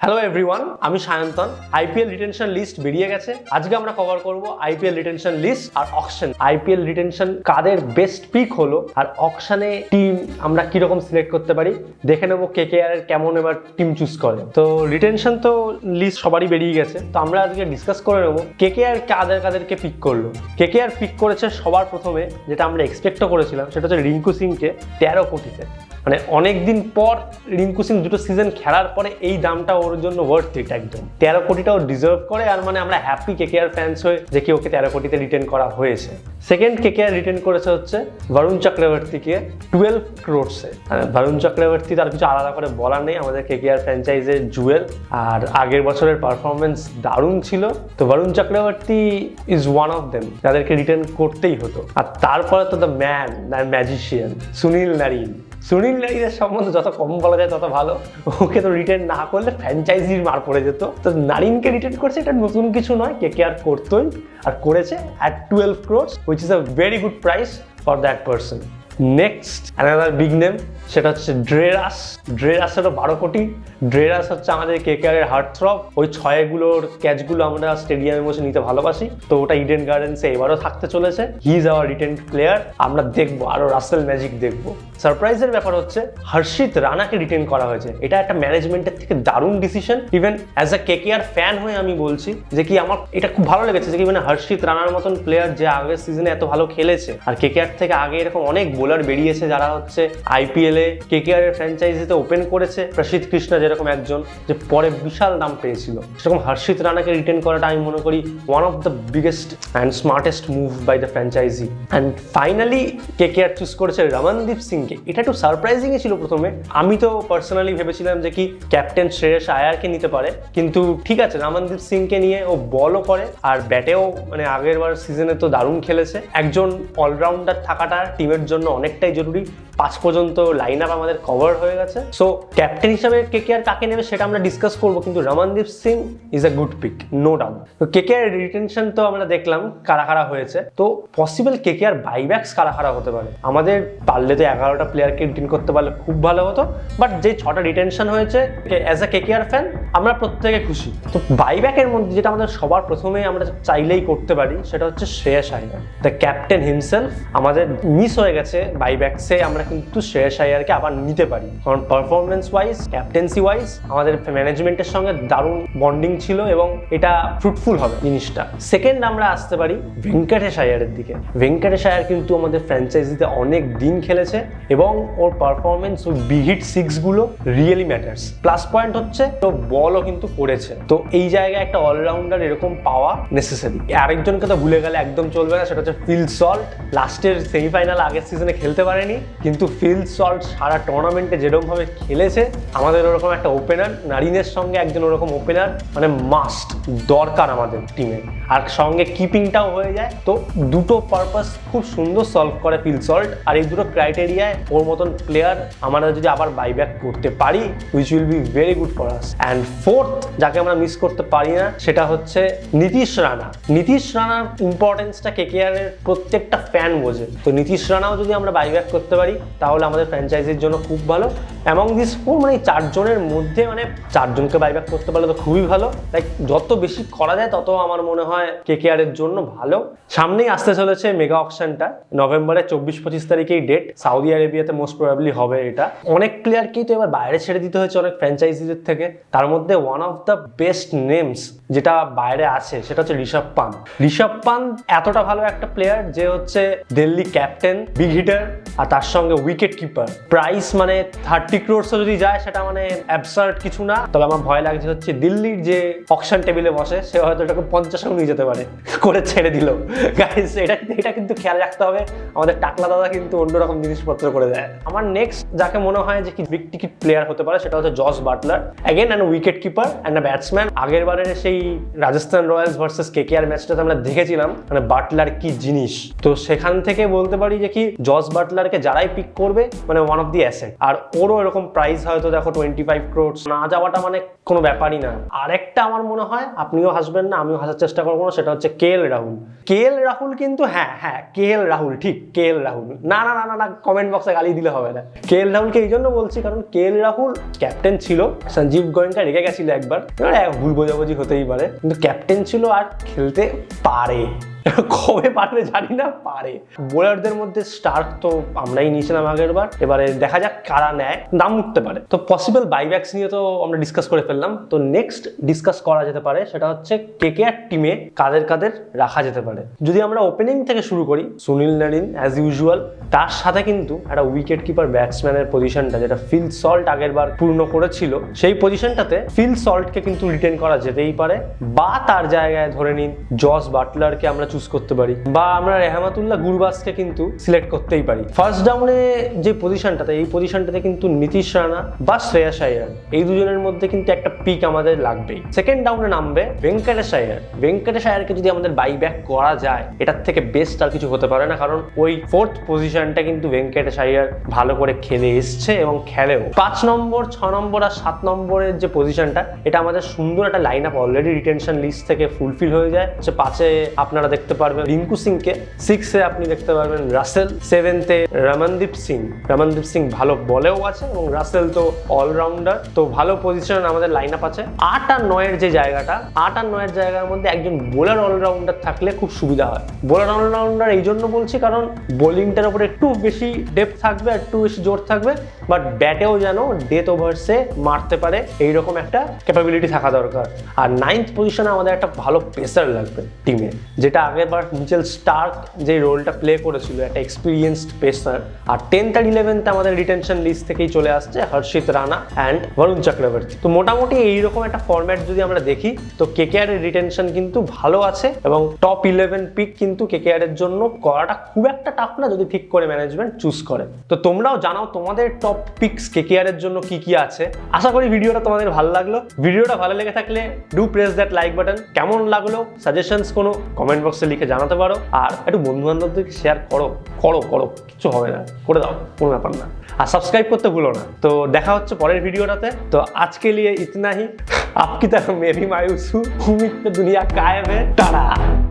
Hello everyone, আমি Sayantan. IPL retention list বেরিয়ে গেছে। আজকে আমরা কভার করব আইপিএল রিটেনশন লিস্ট আর অকশন। আইপিএল রিটেনশন কাদের বেস্ট পিক হলো আর অকশনে টিম আমরা কিরকম সিলেক্ট করতে পারি দেখে নেবো। কেকেআর এর কেমন এবার টিম চুজ করে। তো রিটেনশন তো লিস্ট সবারই বেরিয়ে গেছে, তো আমরা আজকে ডিসকাস করে নেবো কেকেআর কাদেরকে পিক করলো। কেকেআর পিক করেছে সবার প্রথমে, যেটা আমরা এক্সপেক্টও করেছিলাম, সেটা হচ্ছে রিঙ্কু সিংকে 13 কোটিতে। মানে অনেকদিন পর রিঙ্কু সিং দুটো সিজন খেলার পরে এই দামটা ওর জন্য ওয়ার্থ ইট একদম। 13 কোটিটাও ডিজার্ভ করে, আর মানে আমরা হ্যাপি কেকেআর ফ্যান্স হয়ে যে কি ওকে 13 কোটিতে রিটেন করা হয়েছে। সেকেন্ড কেকেআর রিটেন করেছে হচ্ছে বরুণ চক্রবর্তীকে 12 ক্রোর্সে। বরুণ চক্রবর্তী তার কিছু আলাদা করে বলার নেই, আমাদের কেকেআর ফ্র্যাঞ্চাইজের জুয়েল, আর আগের বছরের পারফরমেন্স দারুণ ছিল। তো Varun Chakravarthy is one of them যাদেরকে রিটেন করতেই হতো। আর তারপরে তো the man, the magician Sunil Narine. Sunil নারিনের সম্বন্ধে যত কম বলা যায় তত ভালো। ওকে তো রিটেন না করলে ফ্র্যাঞ্চাইজির মার পড়ে যেত। তো নারিনকে রিটেন করছে, এটা নতুন কিছু নয়, কেকেআর করতোই আর করেছে at 12 crores, which is a very good price for that person. Next another big name, সেটা হচ্ছে ড্রেরাস। ড্রেরাসেরও 12 কোটি। ড্রেরাস হচ্ছে আমাদের কেকেআর এর হার্টথ্রব। ওই ছয়গুলোর ক্যাচগুলো আমরা স্টেডিয়ামে বসে নিতে ভালোবাসি, তো ওটা ইডেন গার্ডেন্সে এবারও থাকতে চলেছে। He is our written player. আমরা দেখবো আরো রাসেল ম্যাজিক দেখবো। সারপ্রাইজের ব্যাপার হচ্ছে হর্ষিত রানাকে রিটেন করা হয়েছে। এটা একটা ম্যানেজমেন্টের থেকে দারুণ decision. Even as a KKR fan হয়ে আমি বলছি যে কি আমার এটা খুব ভালো লেগেছে যে কি মানে হর্ষিত রানার মতন প্লেয়ার যে আগের সিজনে এত ভালো খেলেছে। আর কেকেআর থেকে আগে এরকম অনেক বোলার বেরিয়েছে যারা হচ্ছে আইপিএল এ কেকেআর এর ফ্র্যাঞ্চাইজিতে ওপেন করেছে। প্রসিদ্ধ কৃষ্ণা যেরকম একজন, যে পরে বিশাল নাম পেয়েছিল, সেরকম হর্ষিত রানাকে রিটেন করাটা আমি মনে করি one of the biggest and smartest move by the franchise. And finally KKR choose করেছে রমনদীপ সিংকে। এটা একটু সারপ্রাইজিংই ছিল প্রথমে। আমি তো পার্সোনালি ভেবেছিলাম যে কি ক্যাপ্টেন শ্রেয়স আয়ারকে নিতে পারে, কিন্তু ঠিক আছে, রমনদীপ সিংকে নিয়ে ও বলও করে আর ব্যাটেও মানে আগের বার সিজনে তো দারুণ খেলেছে। একজন অলরাউন্ডার থাকাটা টিমের জন্য অনেকটাই জরুরি। 5 পর্যন্ত লাইন আপ আমাদের কভার হয়ে গেছে। সো ক্যাপ্টেন হিসাবে কেকেআর কাকে নেবে সেটা আমরা ডিসকাস করবো, কিন্তু Ramandeep Singh is a good pick, no doubt. তো কেকেআর রিটেনশন তো আমরা দেখলাম কারা কারা হয়েছে। তো পসিবল কেকেআর বাইব্যাকস কারা কারা হতে পারে। আমাদের পারলে তো 11টা প্লেয়ারকে রিটেন করতে পারলে খুব ভালো হতো, বাট যে 6টা রিটেনশন হয়েছে অ্যাজ আ কেকেআর ফ্যান আমরা প্রত্যেকে খুশি। তো বাইব্যাকের মধ্যে যেটা আমাদের সবার প্রথমে আমরা চাইলেই করতে পারি সেটা হচ্ছে শ্রেয়স আয়ার, দ্য ক্যাপ্টেন হিমসেলফ। আমাদের মিস হয়ে গেছে বাইব্যাকসে, আমরা কিন্তু শ্রেয়স আয়ারকে আবার নিতে পারি, কারণ পারফরমেন্স ওয়াইজ, ক্যাপ্টেন্সি ওয়াইজ আমাদের ম্যানেজমেন্টের সঙ্গে দারুণ বন্ডিং ছিল এবং এটা ফ্রুটফুল হবে জিনিসটা। সেকেন্ড আমরা আসতে পারি ভেঙ্কটেশ আয়ারের দিকে। ভেঙ্কটেশ আয়ার কিন্তু আমাদের ফ্র্যাঞ্চাইজিতে অনেক দিন খেলেছে এবং ওর পারফরমেন্স, ওর বিগ হিট 6 গুলো রিয়েলি ম্যাটার্স। প্লাস পয়েন্ট হচ্ছে তো বলও কিন্তু করেছে। তো এই জায়গায় একটা অলরাউন্ডার এরকম পাওয়া নেসেসারি। আরেকজনকে তো ভুলে গেলে একদম চলবে না, সেটা হচ্ছে ফিল সল্ট। লাস্টের সেমিফাইনাল আগের সিজনে খেলতে পারেনি, কিন্তু ফিল সল্ট সারা টুর্নামেন্টে যেরকম ভাবে খেলেছে, আমাদের ওরকম একটা ওপেনার, নারিনের সঙ্গে একজন ওরকম ওপেনার মানে মাস্ট দরকার আমাদের টিমে। আর সঙ্গে কিপিংটাও হয়ে যায়। তো দুটো পারপাস খুব সুন্দর সলভ করে ফিল সল্ট। আর এই দুটো ক্রাইটেরিয়ায় ওর মতন প্লেয়ার আমরা যদি আবার বাইব্যাক করতে পারি, which will be very good for us. And fourth যাকে আমরা মিস করতে পারি না সেটা হচ্ছে নীতিশ রানা। নীতিশ রানার ইম্পর্টেন্সটা কেকেআর এর প্রত্যেকটা ফ্যান বোঝে। তো নীতিশ রানাও যদি আমরা বাইব্যাক করতে পারি তাহলে আমাদের ফ্র্যাঞ্চাইজির জন্য খুব ভালো। অ্যামং দিস 4 মানে 4 জনের মধ্যে মানে 4 জনকে বাইব্যাক করতে পারলে তো খুবই ভালো। লাইক যত বেশি করা যায় তত আমার মনে হয় কেকেআর এর জন্য ভালো। সামনেই আসতে চলেছে মেগা অকশনটা, নভেম্বরের 24-25 তারিখেই ডেট। সৌদি আরেবিয়াতে মোস্ট প্রবাবলি হবে এটা। অনেক প্লেয়ারকেই তো এবার বাইরে ছেড়ে দিতে হয়েছে অনেক ফ্র্যাঞ্চাইজিদের থেকে। তার মধ্যে one of the best names যেটা বাইরে আছে সেটা হচ্ছে ঋষভ পান্ত। ঋষভ পান্ত এতটা ভালো একটা প্লেয়ার যে হচ্ছে দিল্লি ক্যাপ্টেন, বিগ হিটার, আর তার সঙ্গে উইকেট কিপার। প্রাইস মানে 30 crores যদি যায় সেটা মানে অ্যাবসার্ড কিছু না। তবে আমার ভয় লাগছে হচ্ছে দিল্লির যে অকশন টেবিলে বসে সে হয়তো এটাকে 50 নিয়ে যেতে পারে করে ছেড়ে দিল। গাইস এটা কিন্তু খেয়াল রাখতে হবে। আমাদের টাকলা দাদা কিন্তু অন্যরকম জিনিসপত্র করে দেয়। আমার নেক্সট যাকে মনে হয় যে কি বিগ টিকিট প্লেয়ার হতে পারে সেটা হচ্ছে Jos Buttler. Again and wicket keeper and a batsman. আগের বারের সেই রাজস্থান রয়্যালস ভার্সেস কেকেআর ম্যাচটাতে আমরা দেখেছিলাম মানে বাটলার কি জিনিস। তো সেখান থেকে বলতে পারি যে কি জস বাটলারকে যারাই পিক করবে মানে ওয়ান অফ দি অ্যাসেট। আর ওরও এরকম প্রাইস হয়তো দেখো 25 crores না যাওয়াটা মানে কোনো ব্যাপারই না। আরেকটা আমার মনে হয় আপনিও হাসবেন না, আমিও হাসার চেষ্টা করবো না, সেটা হচ্ছে কে এল রাহুল। কে এল রাহুল কিন্তু হ্যাঁ কে এল রাহুল ঠিক, কে এল রাহুল না না না না না কমেন্ট বক্সে গালি দিলে হবে না। কে এল রাহুলকে এই জন্য বলছি কারণ কে এল রাহুল ক্যাপ্টেন ছিল, সঞ্জীব গোয়েঙ্কা রেগে গেছিল একবার, ভুল বোঝাবুঝি হতেই পারে, কিন্তু ক্যাপ্টেন ছিল আর খেলতে পারে। কবে পারবে জানি না, পারে। বোলারদের মধ্যে স্টার্ক তো আমরাই নিয়েছিলাম আগের বার, এবারে দেখা যাক কারা নেয়, দাম উঠতে পারে। তো পসিবল বাইব্যাকস নিয়ে তো আমরা ডিসকাস করে ফেললাম। তো নেক্সট ডিসকাস করা যেতে পারে সেটা হচ্ছে কেকেআর টিমে কাদের কাদের রাখা যেতে পারে। যদি আমরা ওপেনিং থেকে শুরু করি, সুনীল নারিন অ্যাজ ইউজুয়াল, তার সাথে কিন্তু একটা উইকেট কিপার ব্যাটসম্যানের পজিশনটা যেটা ফিল সল্ট আগের বার পূর্ণ করেছিল, সেই পজিশনটাতে ফিল সল্টকে কিন্তু রিটেন করা যেতেই পারে, বা তার জায়গায় ধরে নিন জস বাটলারকে আমরা চুজ করতে পারি, বা আমরা রেহমাতুল্লাহ গুরবাজকে কিন্তু সিলেক্ট করতেই পারি। ফার্স্ট ডাউনে যে পজিশনটাতে, এই পজিশনটাতে কিন্তু নীতিশ রানা বা শ্রেয়াস আইয়ার, এই দুজনের মধ্যে কিন্তু একটা পিক আমাদের লাগবেই। সেকেন্ড ডাউনে নামবে ভেঙ্কটেশ আইয়ার। ভেঙ্কটেশ আইয়ারকে যদি আমাদের বাইব্যাক করা যায়, এটার থেকে বেস্ট আর কিছু হতে পারে না, কারণ ওই ফোর্থ পজিশনটা কিন্তু ভেঙ্কটেশ আইয়ার ভালো করে খেলে এসছে এবং খেলেও। 5 নম্বর 6 নম্বর আর 7 নম্বরের যে পজিশনটা, এটা আমাদের সুন্দর একটা line up already retention list থেকে ফুলফিল হয়ে যায়। 5-এ আপনারা দেখতে পারবেন রিঙ্কু সিংকে, 6-এ আপনি দেখতে পারবেন রাসেল, 7-তে রমনদীপ সিং। রমনদীপ সিং ভালো বলেও আছে এবং রাসেল তো অলরাউন্ডার, তো ভালো পজিশন আমাদের লাইন আপ আছে। 8 আর 9-এর যে জায়গাটা, 8 আর 9-এর জায়গার মধ্যে একজন বোলার অলরাউন্ডার থাকলে খুব সুবিধা হয়। বোলার অলরাউন্ডার এই জন্য বলছি কারণ বোলিংটার উপরে একটু বেশি ডেপথ থাকবে, একটু বেশি জোর থাকবে, বাট ব্যাটেও যেন ডেথ ওভার্সে মারতে পারে এইরকম একটা ক্যাপাবিলিটি থাকা দরকার। আর 9th পজিশনে আমাদের একটা ভালো পেসার লাগবে টিমে, যেটা আগেরবার মিচেল স্টার্ক যে রোলটা প্লে করেছিল, একটা এক্সপিরিয়েন্সড পেসার। আর 10th আর 11th আমাদের রিটেনশন লিস্ট থেকেই চলে আসছে হর্ষিত রানা অ্যান্ড বরুণ চক্রবর্তী। তো মোটামুটি এইরকম একটা ফরম্যাট যদি আমরা দেখি, তো কেকেআর এর রিটেনশন কিন্তু ভালো আছে এবং টপ 11 পিক কিন্তু কেকেআর এর জন্য করাটা খুব একটা টাফ না যদি ঠিক করে ম্যানেজমেন্ট চুজ করে। তো তোমরাও জানাও তোমাদের টপ পিকস কেকেআর এর জন্য কি কি আছে। আশা করি ভিডিওটা তোমাদের ভালো লাগলো। ভিডিওটা ভালো লেগে থাকলে do press that like button. কেমন লাগলো সাজেশনস কোনো কমেন্ট বক্সে লিখে জানাতে পারো, আর একটু বন্ধু বান্ধবদেরকে শেয়ার করো, কিছু হবে না, করে দাও, কোনো ব্যাপার না। আর সাবস্ক্রাইব করতে ভুলো না। তো দেখা হচ্ছে পরের ভিডিওটাতে। তো আজকে লিয়ে ইतना ही। आपकी तरह मैं भी मायूस हूँ। उम्मीद पे दुनिया कायम है। टाटा।